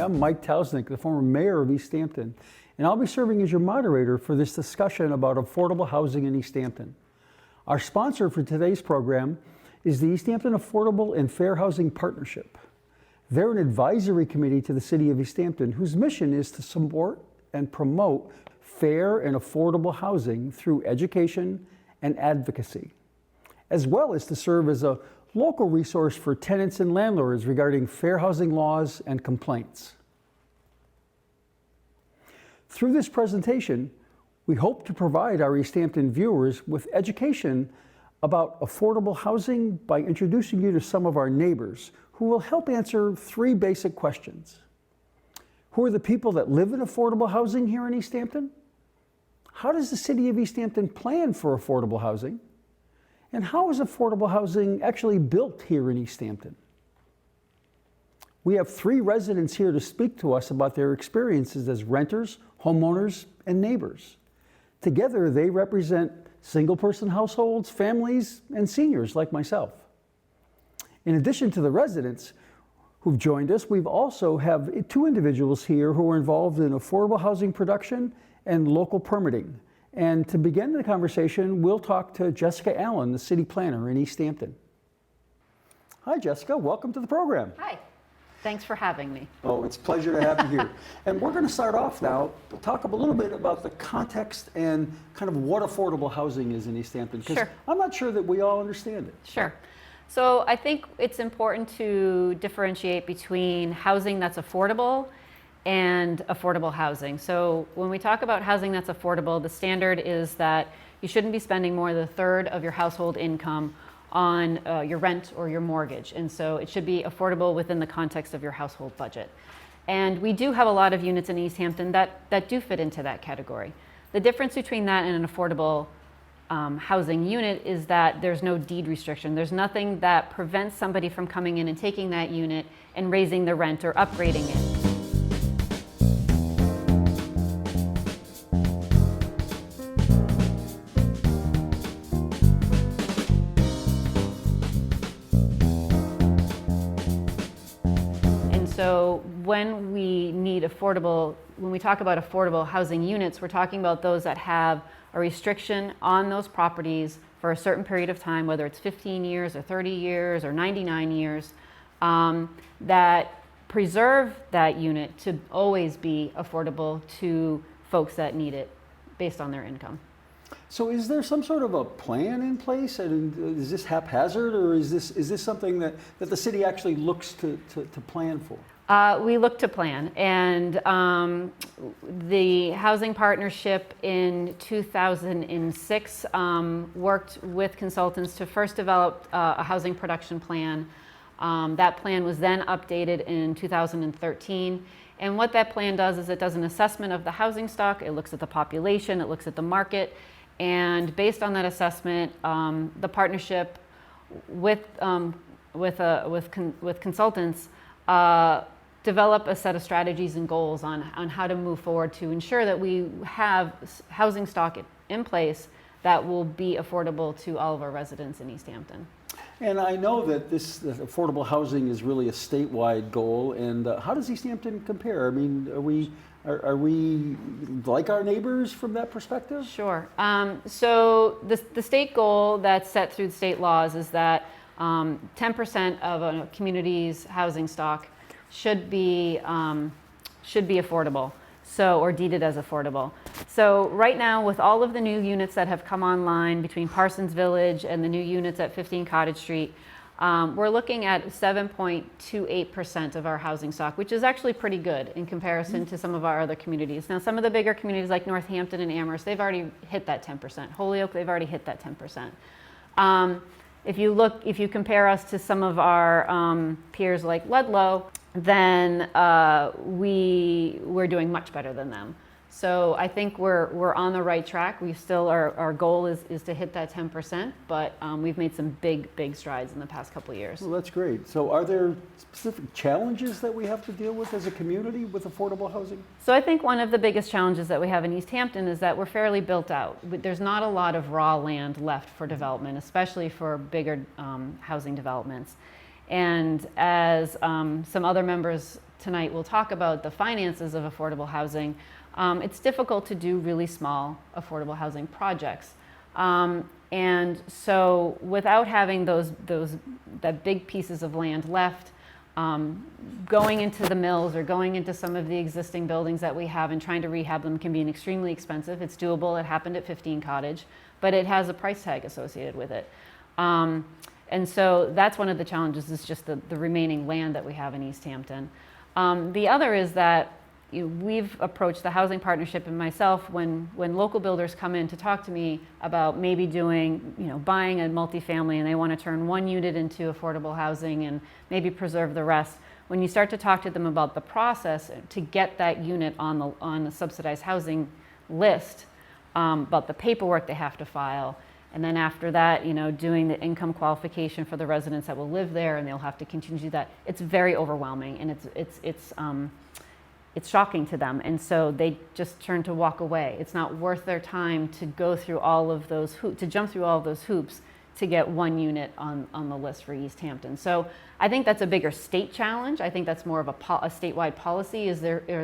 I'm Mike Tausnick, the former mayor of East Hampton, and I'll be serving as your moderator for this discussion about affordable housing in East Hampton. Our sponsor for today's program is the East Hampton Affordable and Fair Housing Partnership. They're an advisory committee to the City of East Hampton whose mission is to support and promote fair and affordable housing through education and advocacy, as well as to serve as a local resource for tenants and landlords regarding fair housing laws and complaints. Through this presentation, we hope to provide our East Hampton viewers with education about affordable housing by introducing you to some of our neighbors who will help answer three basic questions. Who are the people that live in affordable housing here in East Hampton? How does the City of East Hampton plan for affordable housing? And how is affordable housing actually built here in East Hampton? We have three residents here to speak to us about their experiences as renters, homeowners, and neighbors. Together, they represent single-person households, families, and seniors like myself. In addition to the residents who've joined us, we've also have two individuals here who are involved in affordable housing production and local permitting. And to begin the conversation, we'll talk to Jessica Allen, the city planner in East Hampton. Hi, Jessica. Welcome to the program. Hi. Thanks for having me. Oh, it's a pleasure to have you here. And we're going to start off now, talk a little bit about the context and kind of what affordable housing is in East Hampton, because Sure. I'm not sure that we all understand it. Sure. So I think it's important to differentiate between housing that's affordable and affordable housing. So when we talk about housing that's affordable, the standard is that you shouldn't be spending more than a third of your household income on your rent or your mortgage. And so it should be affordable within the context of your household budget. And we do have a lot of units in East Hampton that do fit into that category. The difference between that and an affordable housing unit is that there's no deed restriction. There's nothing that prevents somebody from coming in and taking that unit and raising the rent or upgrading it. So when we talk about affordable housing units, we're talking about those that have a restriction on those properties for a certain period of time, whether it's 15 years or 30 years or 99 years, that preserve that unit to always be affordable to folks that need it based on their income. So is there some sort of a plan in place? And is this haphazard, or is this something that the city actually looks to plan for? We look to plan, and the Housing Partnership in 2006 worked with consultants to first develop a housing production plan. That plan was then updated in 2013. And what that plan does is it does an assessment of the housing stock. It looks at the population, it looks at the market. And based on that assessment, the partnership with consultants develop a set of strategies and goals on how to move forward to ensure that we have housing stock in place that will be affordable to all of our residents in East Hampton. And I know that this affordable housing is really a statewide goal. And how does East Hampton compare? I mean, are we like our neighbors from that perspective? Sure. So the state goal that's set through the state laws is that 10% of a community's housing stock should be affordable, or deeded as affordable. So right now, with all of the new units that have come online between Parsons Village and the new units at 15 Cottage Street, we're looking at 7.28% of our housing stock, which is actually pretty good in comparison to some of our other communities. Now, some of the bigger communities like Northampton and Amherst, they've already hit that 10%. Holyoke, they've already hit that 10%. If you compare us to some of our peers like Ludlow, then we're doing much better than them. So I think we're on the right track. We still our goal is to hit that 10%, but we've made some big strides in the past couple of years. Well, that's great. So are there specific challenges that we have to deal with as a community with affordable housing? So I think one of the biggest challenges that we have in East Hampton is that we're fairly built out. There's not a lot of raw land left for development, especially for bigger housing developments. And as some other members tonight we'll talk about the finances of affordable housing, it's difficult to do really small affordable housing projects. And so without having that big pieces of land left, going into the mills or going into some of the existing buildings that we have and trying to rehab them can be extremely expensive. It's doable. It happened at 15 Cottage, but it has a price tag associated with it. And so that's one of the challenges, is just the remaining land that we have in East Hampton. The other is that we've approached the Housing Partnership and myself when local builders come in to talk to me about maybe buying a multifamily, and they want to turn one unit into affordable housing and maybe preserve the rest. When you start to talk to them about the process to get that unit on the subsidized housing list, about the paperwork they have to file, and then after that, doing the income qualification for the residents that will live there, and they'll have to continue to do that. It's very overwhelming, and it's shocking to them, and so they just turn to walk away. It's not worth their time to go through all of those to jump through all of those hoops to get one unit on the list for East Hampton. So I think that's a bigger state challenge. I think that's more of a statewide policy. Are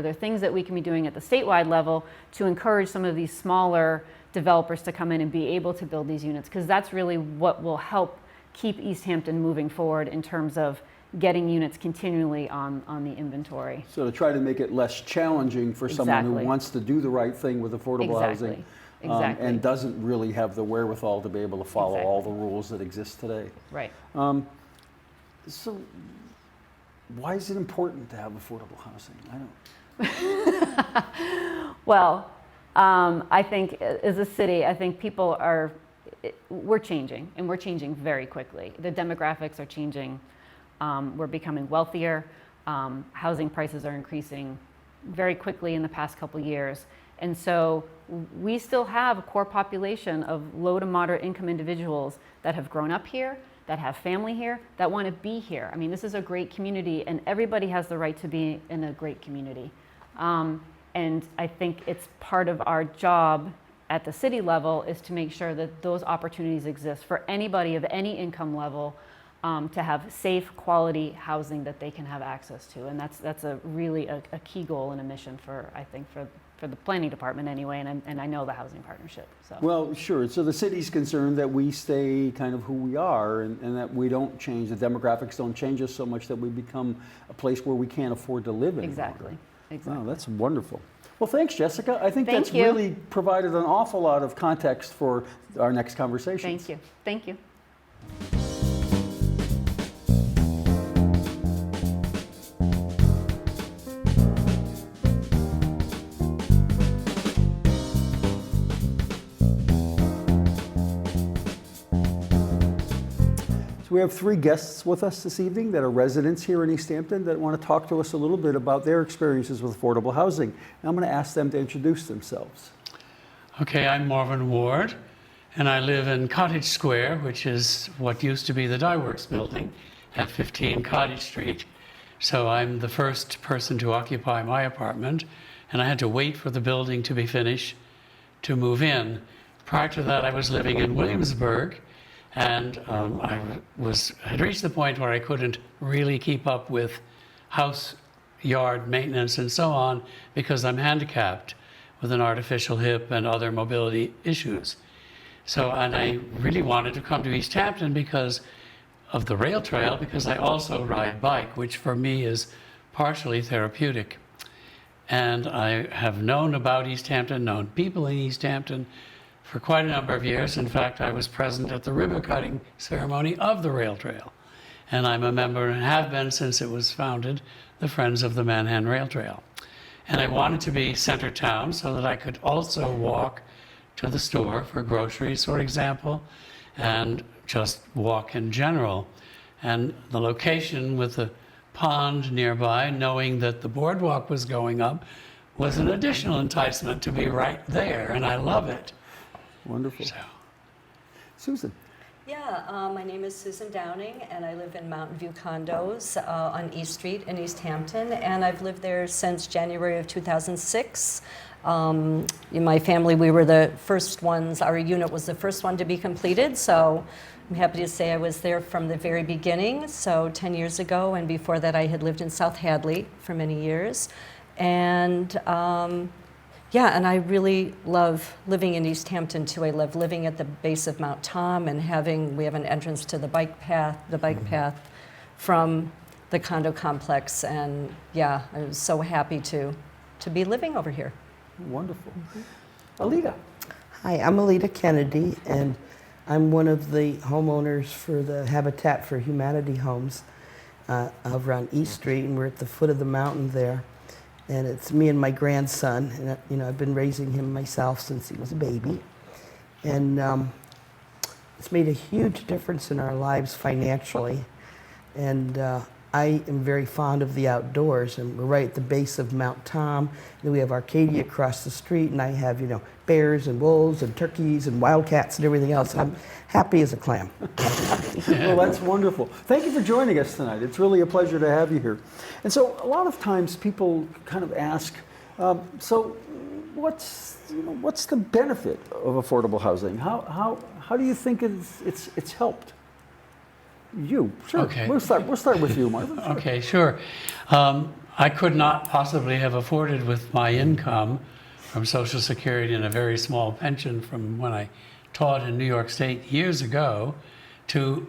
there things that we can be doing at the statewide level to encourage some of these smaller developers to come in and be able to build these units? Because that's really what will help keep East Hampton moving forward in terms of getting units continually on the inventory. So to try to make it less challenging for someone who wants to do the right thing with affordable housing and doesn't really have the wherewithal to be able to follow all the rules that exist today. Right. So why is it important to have affordable housing? I don't. Well, I think as a city, I think we're changing, and we're changing very quickly. The demographics are changing. We're becoming wealthier. Housing prices are increasing very quickly in the past couple years. And so we still have a core population of low to moderate income individuals that have grown up here, that have family here, that want to be here. I mean, this is a great community, and everybody has the right to be in a great community. And I think it's part of our job at the city level is to make sure that those opportunities exist for anybody of any income level, to have safe, quality housing that they can have access to. And that's a really a key goal and a mission for the planning department anyway, and I know the Housing Partnership. So. Well, sure. So the city's concerned that we stay kind of who we are, and that we don't change. The demographics don't change us so much that we become a place where we can't afford to live anymore. Exactly. Wow, that's wonderful. Well, thanks, Jessica. I think Thank that's you. really provided an awful lot of context for our next conversation. Thank you. Thank you. We have three guests with us this evening that are residents here in East Hampton that want to talk to us a little bit about their experiences with affordable housing. And I'm going to ask them to introduce themselves. Okay, I'm Marvin Ward, and I live in Cottage Square, which is what used to be the Dye Works building at 15 Cottage Street. So I'm the first person to occupy my apartment, and I had to wait for the building to be finished to move in. Prior to that, I was living in Williamsburg, and I had reached the point where I couldn't really keep up with house, yard maintenance, and so on, because I'm handicapped with an artificial hip and other mobility issues. So, and I really wanted to come to East Hampton because of the rail trail, because I also ride bike, which for me is partially therapeutic. And I have known about East Hampton, known people in East Hampton for quite a number of years. In fact, I was present at the ribbon cutting ceremony of the rail trail. And I'm a member, and have been since it was founded, the Friends of the Manhattan Rail Trail. And I wanted to be center town so that I could also walk to the store for groceries, for example, and just walk in general. And the location with the pond nearby, knowing that the boardwalk was going up, was an additional enticement to be right there, and I love it. Wonderful. So. Susan. Yeah, my name is Susan Downing, and I live in Mountain View Condos on East Street in East Hampton, and I've lived there since January of 2006. In my family, we were the first ones, our unit was the first one to be completed, so I'm happy to say I was there from the very beginning, so 10 years ago, and before that I had lived in South Hadley for many years. And yeah, and I really love living in East Hampton too. I love living at the base of Mount Tom and we have an entrance to the bike path from the condo complex, and yeah, I was so happy to be living over here. Wonderful. Alita. Hi, I'm Alita Kennedy, and I'm one of the homeowners for the Habitat for Humanity homes over on East Street, and we're at the foot of the mountain there. And it's me and my grandson, and you know, I've been raising him myself since he was a baby. And it's made a huge difference in our lives financially. And I am very fond of the outdoors, and we're right at the base of Mount Tom. And we have Arcadia across the street, and I have, you know, bears and wolves and turkeys and wildcats and everything else. I'm happy as a clam. Well, that's wonderful. Thank you for joining us tonight. It's really a pleasure to have you here. And so a lot of times people kind of ask, so what's the benefit of affordable housing? How do you think it's helped? You, sure. Okay. We'll start with you, Marvin. Sure. Okay, sure. I could not possibly have afforded with my income from Social Security and a very small pension from when I taught in New York State years ago to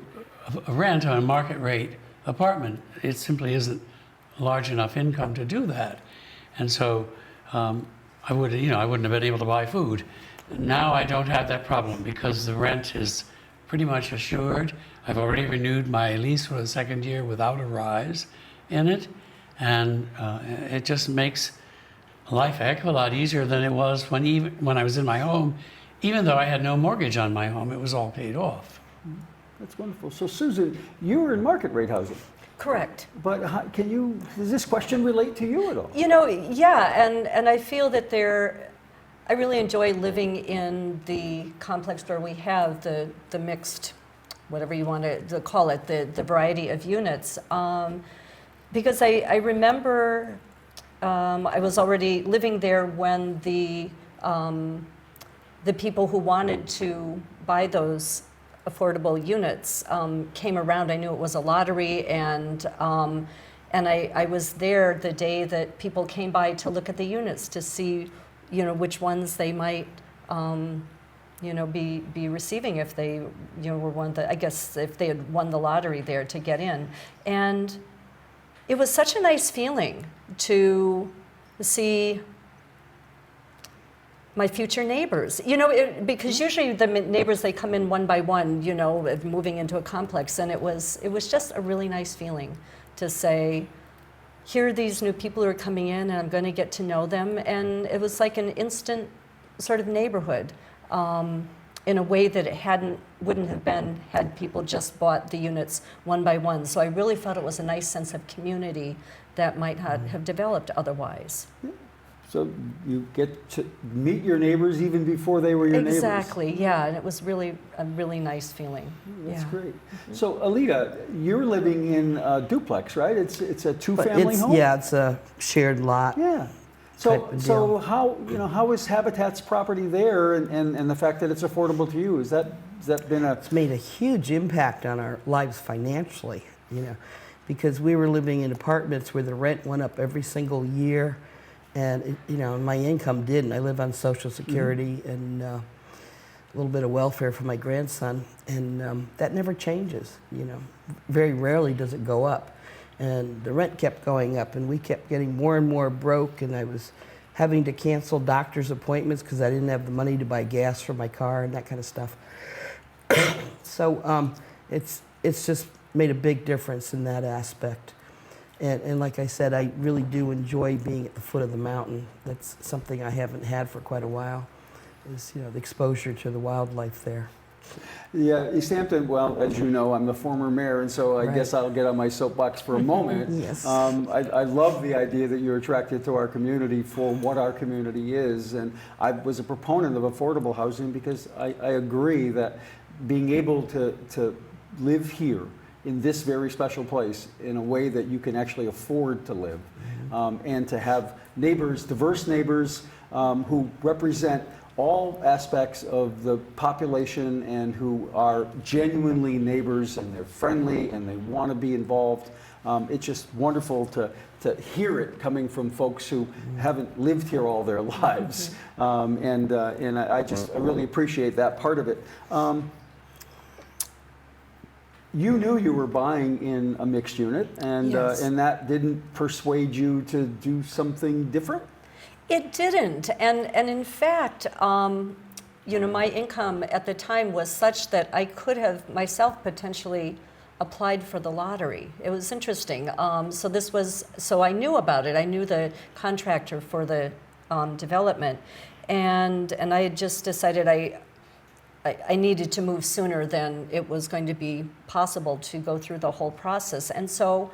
rent a market rate apartment. It simply isn't large enough income to do that. And so I wouldn't have been able to buy food. Now I don't have that problem because the rent is pretty much assured. I've already renewed my lease for the second year without a rise in it, and it just makes life a heck of a lot easier than it was when I was in my home. Even though I had no mortgage on my home, it was all paid off. That's wonderful. So Susan, you were in market rate housing, Correct. but does this question relate to you at all? You know, yeah, and I feel that I really enjoy living in the complex where we have the mixed, whatever you want to call it, the variety of units. Because I remember I was already living there when the people who wanted to buy those affordable units came around. I knew it was a lottery, and I was there the day that people came by to look at the units to see, you know, which ones they might, you know, be receiving if they, you know, were I guess if they had won the lottery there to get in. And it was such a nice feeling to see my future neighbors, you know, because usually the neighbors, they come in one by one, you know, moving into a complex, and it was just a really nice feeling to say, here are these new people who are coming in, and I'm going to get to know them, and it was like an instant sort of neighborhood in a way that it wouldn't have been had people just bought the units one by one. So I really felt it was a nice sense of community that might not have developed otherwise. So you get to meet your neighbors even before they were your neighbors. Exactly, yeah, and it was really a really nice feeling. That's Yeah. great. So Alita, you're living in a duplex, right? It's a But two-family home? yeah, it's a shared lot. Yeah. Type So of so deal. how is Habitat's property there and the fact that it's affordable to you? Has that been a It's made a huge impact on our lives financially, you know, because we were living in apartments where the rent went up every single year, and you know, my income didn't. I live on Social Security and a little bit of welfare for my grandson, and that never changes. You know, very rarely does it go up, and the rent kept going up, and we kept getting more and more broke, and I was having to cancel doctor's appointments because I didn't have the money to buy gas for my car and that kind of stuff. So it's just made a big difference in that aspect. And like I said, I really do enjoy being at the foot of the mountain. That's something I haven't had for quite a while, is, you know, the exposure to the wildlife there. Yeah, East Hampton, well, as you know, I'm the former mayor, and so I Right. guess I'll get on my soapbox for a moment. Yes. I love the idea that you're attracted to our community for what our community is, and I was a proponent of affordable housing because I agree that being able to live here in this very special place in a way that you can actually afford to live, and to have neighbors, diverse neighbors, who represent all aspects of the population and who are genuinely neighbors, and they're friendly and they want to be involved. It's just wonderful to hear it coming from folks who haven't lived here all their lives. And I really appreciate that part of it. You knew you were buying in a mixed unit, and Yes. and that didn't persuade you to do something different? It didn't, and in fact, my income at the time was such that I could have myself potentially applied for the lottery. It was interesting. So I knew about it. I knew the contractor for the development, and I had just decided I needed to move sooner than it was going to be possible to go through the whole process, and so.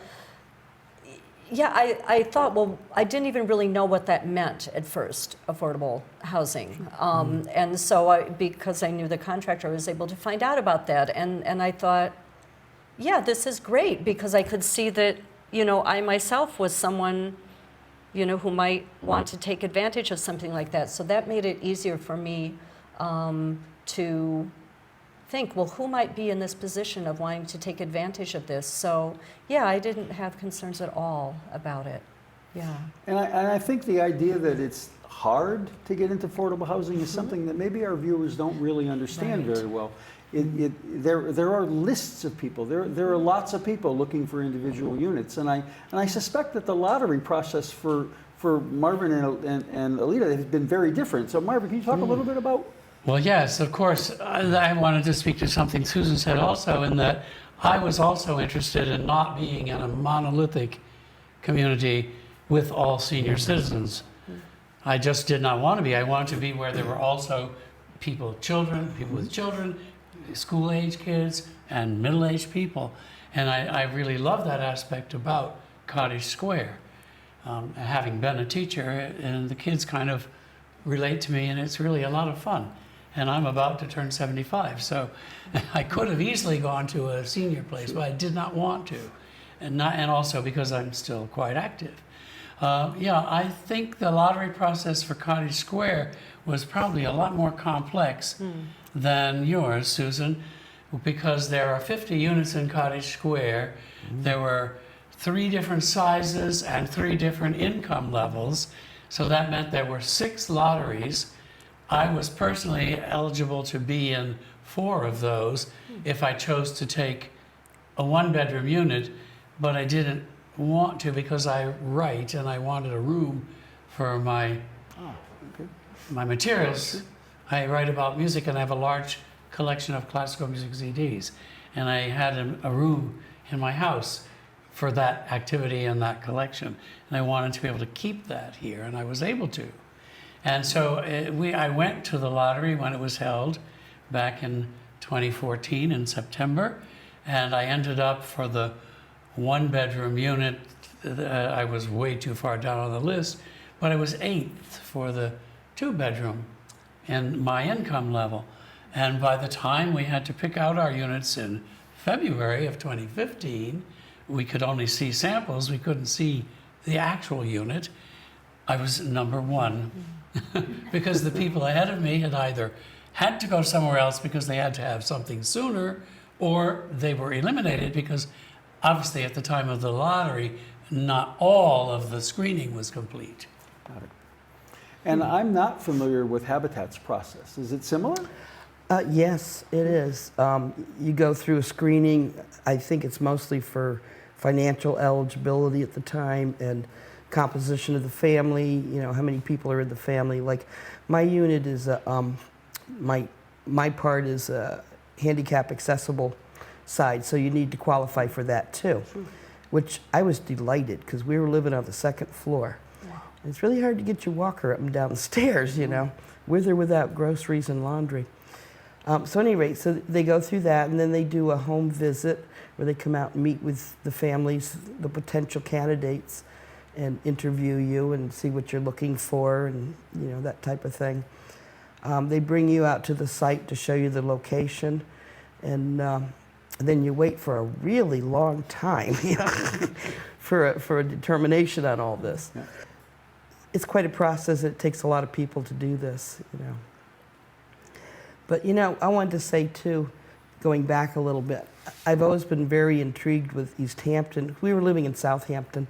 Yeah, I thought, well, I didn't even really know what that meant at first, affordable housing. And so because I knew the contractor, I was able to find out about that. And I thought, yeah, this is great, because I could see that, I myself was someone, who might want to take advantage of something like that. So that made it easier for me to think, well, who might be in this position of wanting to take advantage of this? So, yeah, I didn't have concerns at all about it. Yeah. And I think the idea that it's hard to get into affordable housing is something that maybe our viewers don't really understand Right. very well. There are lists of people. There are lots of people looking for individual units, and I suspect that the lottery process for Marvin and Alita has been very different. So Marvin, can you talk a little bit about? Well, yes, of course. I wanted to speak to something Susan said also, in that I was also interested in not being in a monolithic community with all senior citizens. I just did not want to be. I wanted to be where there were also people with children, school-age kids, and middle-aged people. And I really love that aspect about Cottage Square. Having been a teacher, and the kids kind of relate to me, and it's really a lot of fun. And I'm about to turn 75, so I could have easily gone to a senior place, but I did not want to, and also because I'm still quite active. I think the lottery process for Cottage Square was probably a lot more complex than yours, Susan, because there are 50 units in Cottage Square. There were 3 different sizes and 3 different income levels, so that meant there were 6 lotteries. I was personally eligible to be in 4 of those if I chose to take a 1-bedroom unit, but I didn't want to because I write and I wanted a room for my materials. I write about music and I have a large collection of classical music CDs, and I had a room in my house for that activity and that collection, and I wanted to be able to keep that here, and I was able to. And so I went to the lottery when it was held back in 2014 in September, and I ended up for the 1-bedroom unit. I was way too far down on the list, but I was 8th for the 2-bedroom in my income level. And by the time we had to pick out our units in February of 2015, we could only see samples, we couldn't see the actual unit. I was number 1. Because the people ahead of me had either had to go somewhere else because they had to have something sooner, or they were eliminated because obviously at the time of the lottery, not all of the screening was complete. Got it. And I'm not familiar with Habitat's process. Is it similar? Yes, it is. You go through a screening. I think it's mostly for financial eligibility at the time and composition of the family, how many people are in the family. Like my unit is, my part is a handicap accessible side, so you need to qualify for that too, which I was delighted because we were living on the 2nd floor. Wow. It's really hard to get your walker up and down the stairs, with or without groceries and laundry. So anyway, so they go through that, and then they do a home visit where they come out and meet with the families, the potential candidates, and interview you and see what you're looking for and that type of thing. They bring you out to the site to show you the location, and then you wait for a really long time for a determination on all this. Yeah. it's quite a process. It takes a lot of people to do this, you know. But, you know, I wanted to say, too, going back a little bit, I've always been very intrigued with East Hampton. We were living in Southampton,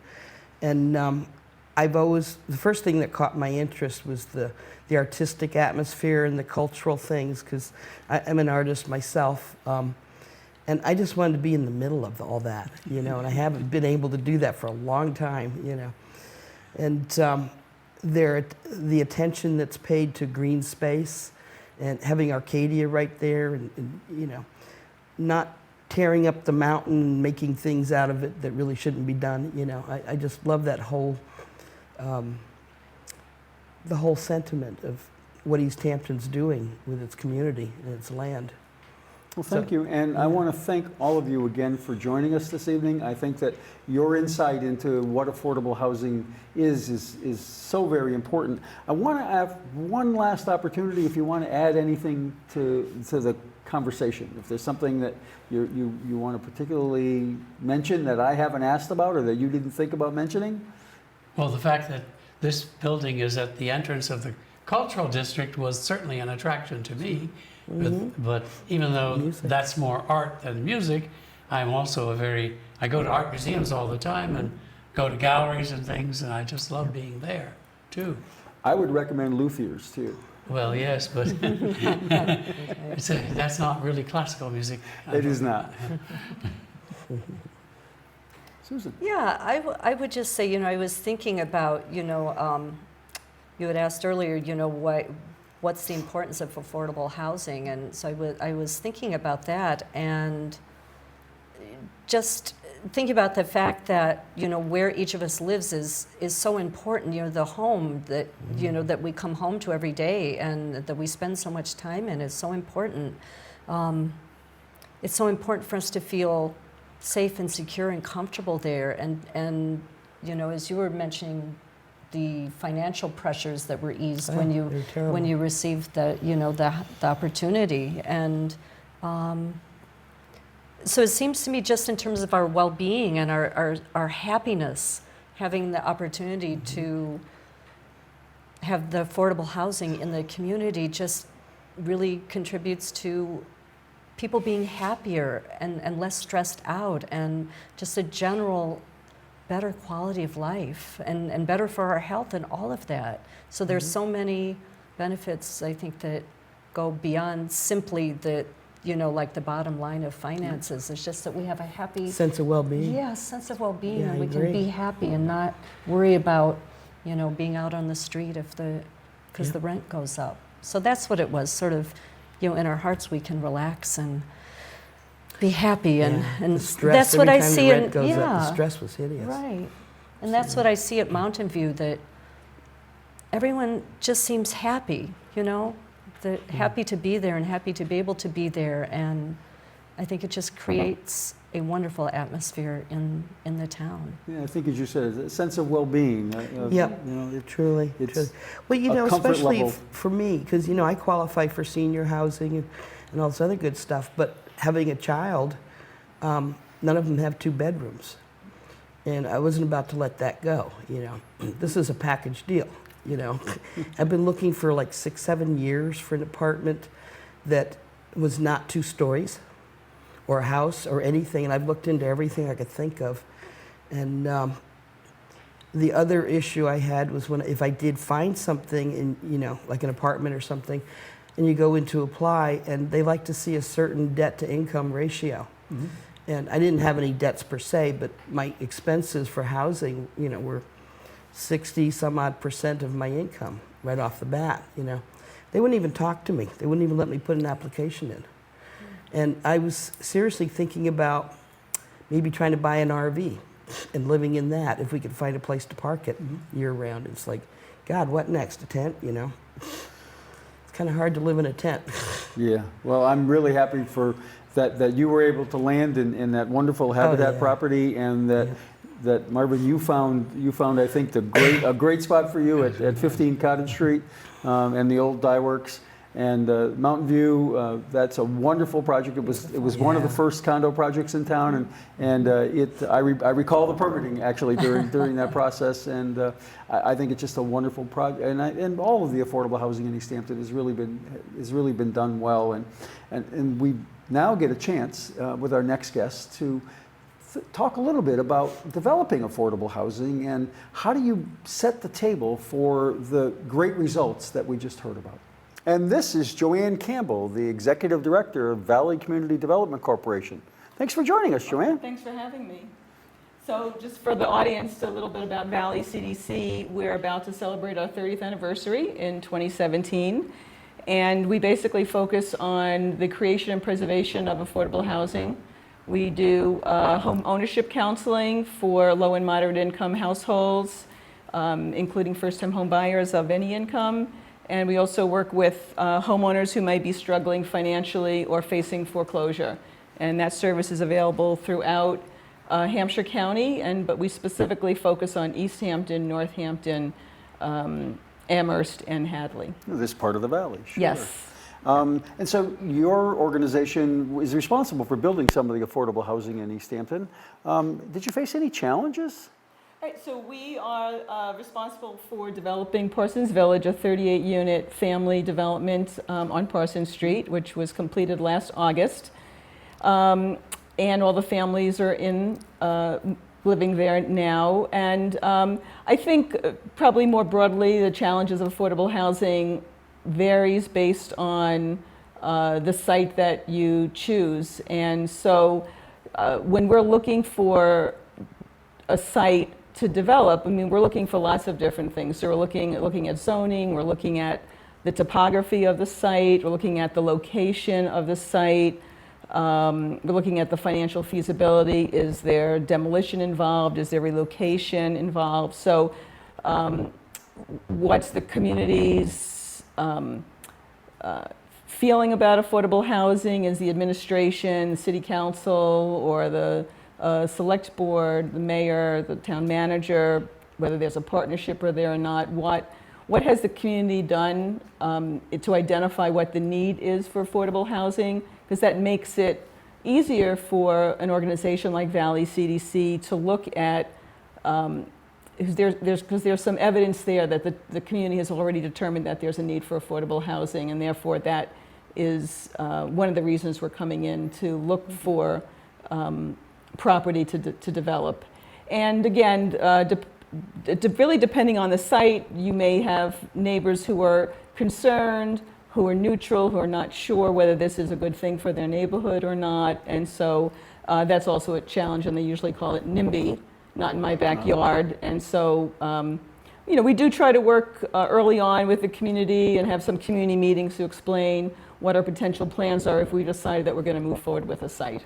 and the first thing that caught my interest was the artistic atmosphere and the cultural things, because I'm an artist myself. And I just wanted to be in the middle of all that, you know, and I haven't been able to do that for a long time, you know. And the attention that's paid to green space and having Arcadia right there and, you know, not tearing up the mountain and making things out of it that really shouldn't be done, you know. I just love that whole, the whole sentiment of what East Hampton's doing with its community and its land. Well, thank you, and I want to thank all of you again for joining us this evening. I think that your insight into what affordable housing is so very important. I want to have one last opportunity if you want to add anything to the conversation. If there's something that you want to particularly mention that I haven't asked about or that you didn't think about mentioning? Well, the fact that this building is at the entrance of the cultural district was certainly an attraction to me. But even though that's more art than music, I'm also I go to art museums all the time and go to galleries and things, and I just love being there, too. I would recommend Luthier's, too. Well, yes, but that's not really classical music. It is not. Susan? Yeah, I would just say, you know, I was thinking about, you know, you had asked earlier, you know, what's the importance of affordable housing? And so I was thinking about that and just thinking about the fact that, you know, where each of us lives is so important. You know, the home that, you know, that we come home to every day and that we spend so much time in is so important. It's so important for us to feel safe and secure and comfortable there. And you know, as you were mentioning, the financial pressures that were eased when you received the, you know, the opportunity. And so it seems to me, just in terms of our well-being and our happiness, having the opportunity to have the affordable housing in the community just really contributes to people being happier and less stressed out, and just a general better quality of life and better for our health and all of that. So there's so many benefits, I think, that go beyond simply the, you know, like the bottom line of finances. It's just that we have a happy Sense of well-being. Yeah, sense of well-being, Yeah, and we I can agree. be happy and not worry about, you know, being out on the street because the rent goes up. So that's what it was, sort of, you know, in our hearts we can relax and be happy, and The stress, that's what every I time see the rent in goes up, the stress was hideous. Right. And that's what I see at Mountain View, that everyone just seems happy, you know, happy to be there and happy to be able to be there. And I think it just creates a wonderful atmosphere in the town. Yeah, I think as you said, a sense of well-being. Yep, You know, truly. it's Well, you a know, comfort especially level. for me, because, you know, I qualify for senior housing and all this other good stuff, but having a child, none of them have 2 bedrooms. And I wasn't about to let that go, you know. This is a package deal, you know. I've been looking for like 6, 7 years for an apartment that was not 2 stories or a house or anything, and I've looked into everything I could think of. And the other issue I had was if I did find something in, you know, like an apartment or something, and you go in to apply, and they like to see a certain debt-to-income ratio. Mm-hmm. And I didn't have any debts per se, but my expenses for housing, you know, were 60-some-odd% of my income right off the bat, you know. They wouldn't even talk to me. They wouldn't even let me put an application in. And I was seriously thinking about maybe trying to buy an RV and living in that if we could find a place to park it year-round. It's like, God, what next? A tent, you know? It's kind of hard to live in a tent. Yeah, well, I'm really happy for that you were able to land in that wonderful Habitat yeah. property, and that Marvin, you found I think a great spot for you at 15 Cottage Street and the old Dye Works. And Mountain View, that's a wonderful project. It was one of the first condo projects in town, and I recall the permitting actually during that process, and I think it's just a wonderful project. And all of the affordable housing in East Hampton has really been done well, and we now get a chance with our next guest to talk a little bit about developing affordable housing and how do you set the table for the great results that we just heard about. And this is Joanne Campbell, the Executive Director of Valley Community Development Corporation. Thanks for joining us, Joanne. Thanks for having me. So just for the audience, a little bit about Valley CDC. We're about to celebrate our 30th anniversary in 2017. And we basically focus on the creation and preservation of affordable housing. We do home ownership counseling for low and moderate income households, including first-time home buyers of any income. And we also work with homeowners who might be struggling financially or facing foreclosure. And that service is available throughout Hampshire County, but we specifically focus on East Hampton, Northampton, Amherst, and Hadley. This part of the valley, sure. Yes. And so your organization is responsible for building some of the affordable housing in East Hampton. Did you face any challenges? Right, so we are responsible for developing Parsons Village, a 38-unit family development on Parsons Street, which was completed last August. And all the families are living there now. And I think probably more broadly, the challenges of affordable housing varies based on the site that you choose. And so when we're looking for a site to develop, I mean, we're looking for lots of different things. So we're looking at zoning, we're looking at the topography of the site, we're looking at the location of the site, we're looking at the financial feasibility. Is there demolition involved? Is there relocation involved? So what's the community's feeling about affordable housing? Is the administration, the city council, or the select board, the mayor, the town manager, whether there's a partnership or there or not, what has the community done to identify what the need is for affordable housing? Because that makes it easier for an organization like Valley CDC to look at, because there's some evidence there that the community has already determined that there's a need for affordable housing, and therefore that is one of the reasons we're coming in to look for property to develop. And again, really depending on the site, you may have neighbors who are concerned, who are neutral, who are not sure whether this is a good thing for their neighborhood or not. And so that's also a challenge, and they usually call it NIMBY, not in my backyard. And so, we do try to work early on with the community and have some community meetings to explain what our potential plans are if we decide that we're going to move forward with a site.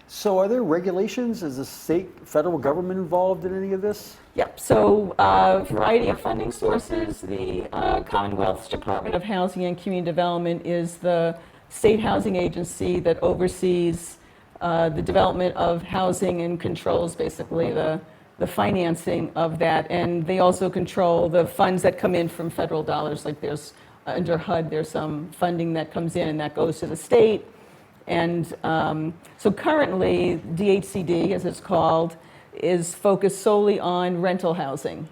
So are there regulations? Is the state, federal government involved in any of this? Yep, so a variety of funding sources. The Commonwealth's Department of Housing and Community Development is the state housing agency that oversees the development of housing and controls basically the financing of that. And they also control the funds that come in from federal dollars, like there's under HUD, there's some funding that comes in and that goes to the state. And so currently, DHCD, as it's called, is focused solely on rental housing.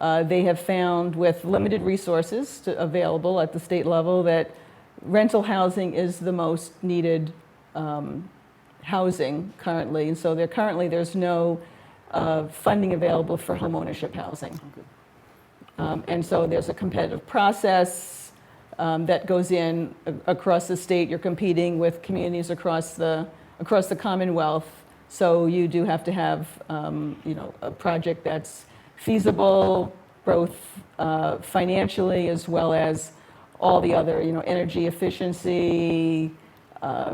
They have found with limited resources available at the state level that rental housing is the most needed housing currently. And so there's no funding available for home ownership housing. And so there's a competitive process that goes in across the state. You're competing with communities across the Commonwealth, so you do have to have a project that's feasible, both financially as well as all the other energy efficiency,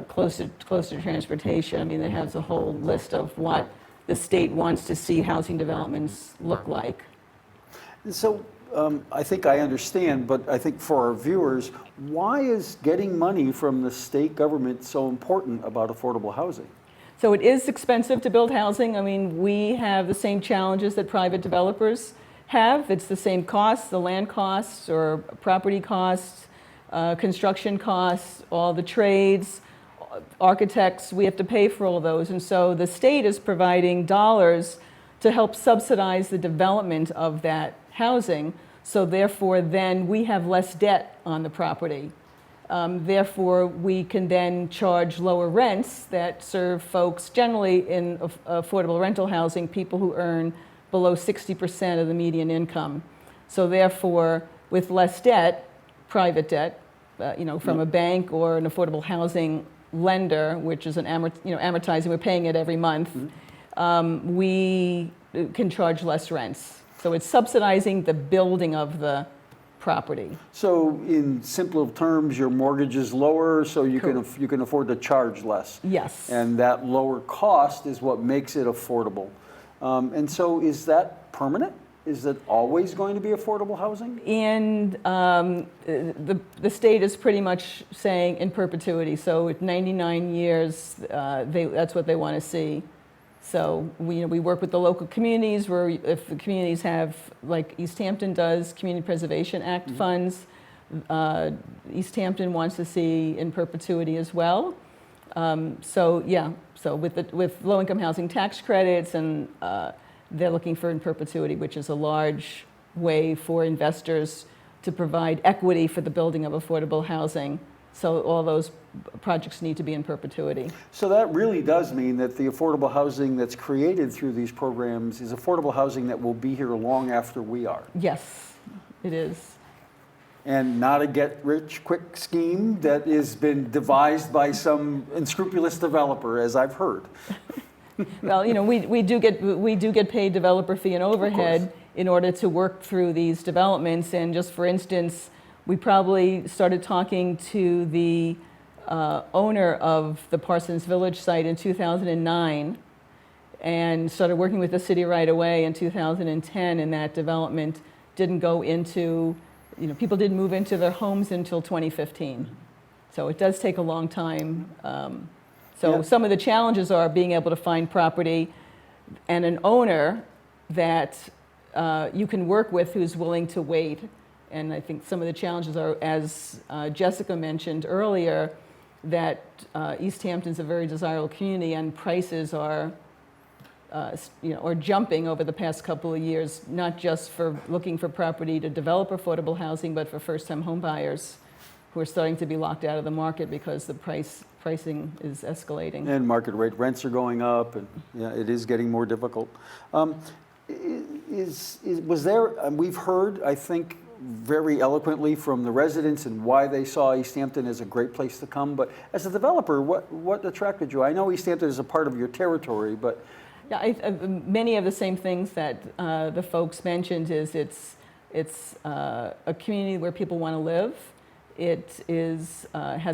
close to transportation. I mean, it has a whole list of what the state wants to see housing developments look like. So I think I understand, but I think for our viewers, why is getting money from the state government so important about affordable housing? So it is expensive to build housing. I mean, we have the same challenges that private developers have. It's the same costs, the land costs or property costs. construction costs, all the trades, architects, we have to pay for all those. And so the state is providing dollars to help subsidize the development of that housing. So therefore, then we have less debt on the property. Therefore, we can then charge lower rents that serve folks generally in affordable rental housing, people who earn below 60% of the median income. So therefore, with less debt, private debt, from a bank or an affordable housing lender, which is amortizing, we're paying it every month, we can charge less rents. So it's subsidizing the building of the property. So in simple terms, your mortgage is lower, so you can afford to charge less. Yes. And that lower cost is what makes it affordable. And so is that permanent? Is it always going to be affordable housing? And the state is pretty much saying in perpetuity. So at 99 years, that's what they want to see. So we work with the local communities where if the communities have, like East Hampton does, Community Preservation Act funds, East Hampton wants to see in perpetuity as well. So with low-income housing tax credits, and they're looking for in perpetuity, which is a large way for investors to provide equity for the building of affordable housing. So all those projects need to be in perpetuity. So that really does mean that the affordable housing that's created through these programs is affordable housing that will be here long after we are. Yes, it is. And not a get-rich-quick scheme that has been devised by some unscrupulous developer, as I've heard. Well, we do get paid developer fee and overhead in order to work through these developments. And just for instance, we probably started talking to the owner of the Parsons Village site in 2009 and started working with the city right away in 2010, and that development didn't go into, people didn't move into their homes until 2015. So it does take a long time. Some of the challenges are being able to find property and an owner that you can work with who's willing to wait. And I think some of the challenges are, as Jessica mentioned earlier, that East Hampton's a very desirable community, and prices are jumping over the past couple of years, not just for looking for property to develop affordable housing, but for first-time home buyers who are starting to be locked out of the market because the pricing is escalating. And market rate rents are going up, and it is getting more difficult. Was there, we've heard, I think, very eloquently from the residents and why they saw East Hampton as a great place to come, but as a developer, what attracted you? I know East Hampton is a part of your territory, but... Yeah, many of the same things that the folks mentioned is it's a community where people want to live. It has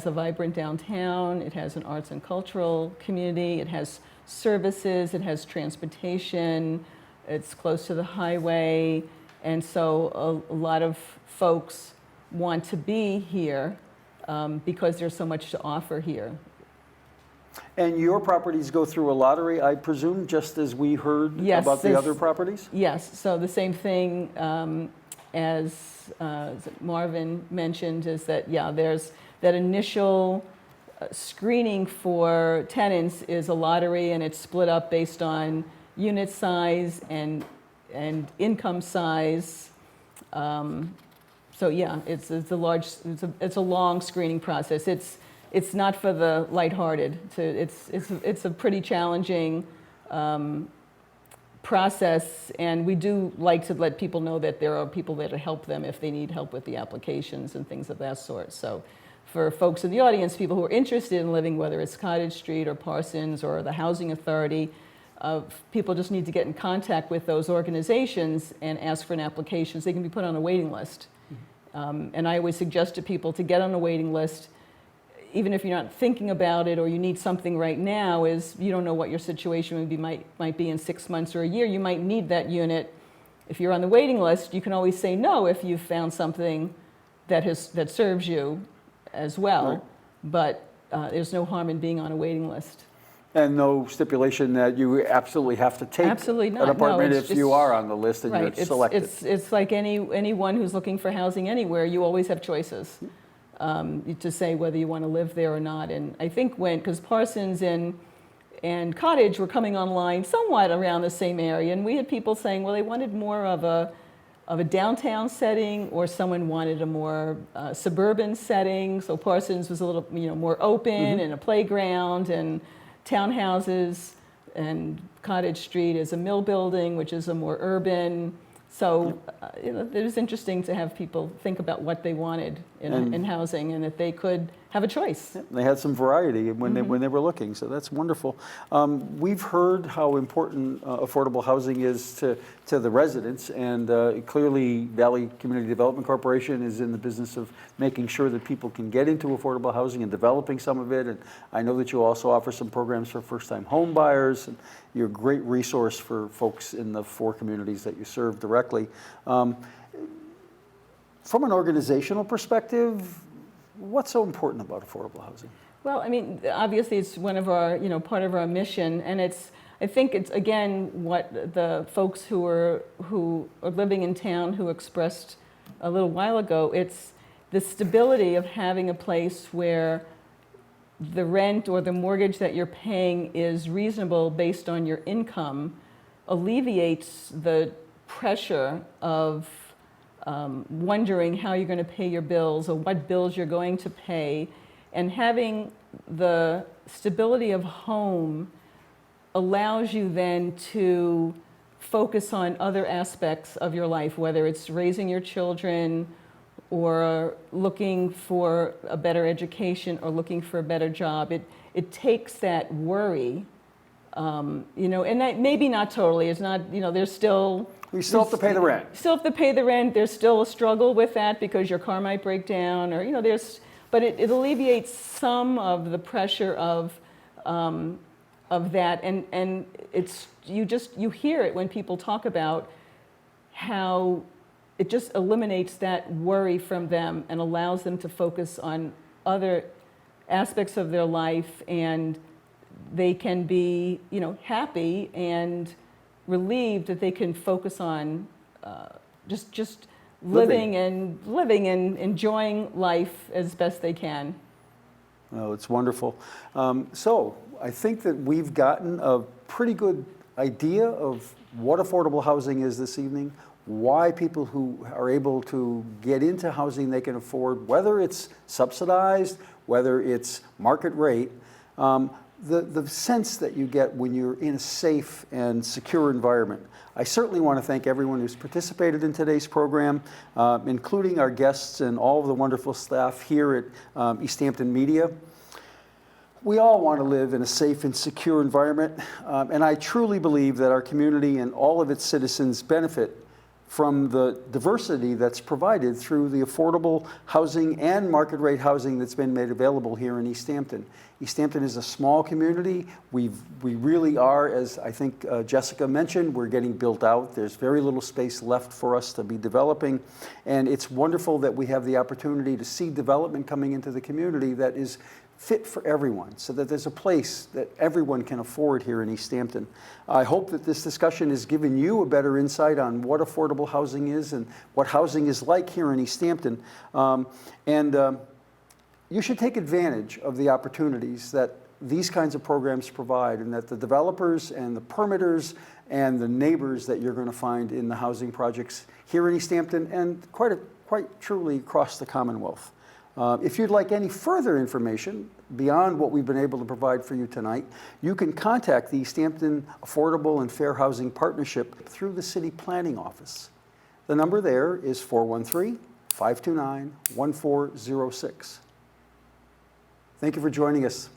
a vibrant downtown, it has an arts and cultural community, it has services, it has transportation, it's close to the highway, and so a lot of folks want to be here because there's so much to offer here. And your properties go through a lottery, I presume, just as we heard about the other properties? Yes, so the same thing as Marvin mentioned is that, there's that initial screening for tenants is a lottery, and it's split up based on unit size and income size. It's a long screening process. It's not for the lighthearted. It's a pretty challenging process, and we do like to let people know that there are people that help them if they need help with the applications and things of that sort. So for folks in the audience, people who are interested in living, whether it's Cottage Street or Parsons or the Housing Authority, people just need to get in contact with those organizations and ask for an application so they can be put on a waiting list. And I always suggest to people to get on a waiting list, even if you're not thinking about it or you need something right now, is you don't know what your situation might be in 6 months or a year. You might need that unit. If you're on the waiting list, you can always say no if you've found something that serves you as well. Right. But there's no harm in being on a waiting list. And no stipulation that you absolutely have to take Absolutely not. an apartment No, if you are on the list and you're selected. It's like anyone who's looking for housing anywhere. You always have choices. to say whether you want to live there or not. And I think because Parsons and Cottage were coming online somewhat around the same area, and we had people saying, well, they wanted more of a downtown setting, or someone wanted a more suburban setting. So Parsons was a little, more open, and a playground and townhouses, and Cottage Street is a mill building, which is a more urban. So it was interesting to have people think about what they wanted in housing, and that they could have a choice. They had some variety when they were looking, so that's wonderful. We've heard how important affordable housing is to the residents, and clearly Valley Community Development Corporation is in the business of making sure that people can get into affordable housing and developing some of it. And I know that you also offer some programs for first-time home buyers, and you're a great resource for folks in the 4 communities that you serve directly. From an organizational perspective, what's so important about affordable housing? Well, I mean, obviously it's one of our, part of our mission, and I think it's, again, what the folks who are living in town who expressed a little while ago. It's the stability of having a place where the rent or the mortgage that you're paying is reasonable based on your income, alleviates the pressure of wondering how you're going to pay your bills or what bills you're going to pay. And having the stability of home allows you then to focus on other aspects of your life, whether it's raising your children or looking for a better education or looking for a better job. It takes that worry, and that maybe not totally. It's not, there's still... We still have to pay the rent. Still have to pay the rent. There's still a struggle with that because your car might break down, or but it alleviates some of the pressure of that, and it's you hear it when people talk about how it just eliminates that worry from them and allows them to focus on other aspects of their life, and they can be happy and relieved that they can focus on just living and enjoying life as best they can. Oh, it's wonderful. So I think that we've gotten a pretty good idea of what affordable housing is this evening, why people who are able to get into housing they can afford, whether it's subsidized, whether it's market rate, the sense that you get when you're in a safe and secure environment. I certainly want to thank everyone who's participated in today's program, including our guests and all of the wonderful staff here at East Hampton Media. We all want to live in a safe and secure environment, and I truly believe that our community and all of its citizens benefit from the diversity that's provided through the affordable housing and market rate housing that's been made available here in East Hampton. East Hampton is a small community. We really are, as I think Jessica mentioned, we're getting built out. There's very little space left for us to be developing. And it's wonderful that we have the opportunity to see development coming into the community that is fit for everyone, so that there's a place that everyone can afford here in East Hampton. I hope that this discussion has given you a better insight on what affordable housing is and what housing is like here in East Hampton. You should take advantage of the opportunities that these kinds of programs provide, and that the developers and the permitters and the neighbors that you're going to find in the housing projects here in East Hampton and quite truly across the Commonwealth. If you'd like any further information beyond what we've been able to provide for you tonight, you can contact the East Hampton Affordable and Fair Housing Partnership through the City Planning Office. The number there is 413-529-1406. Thank you for joining us.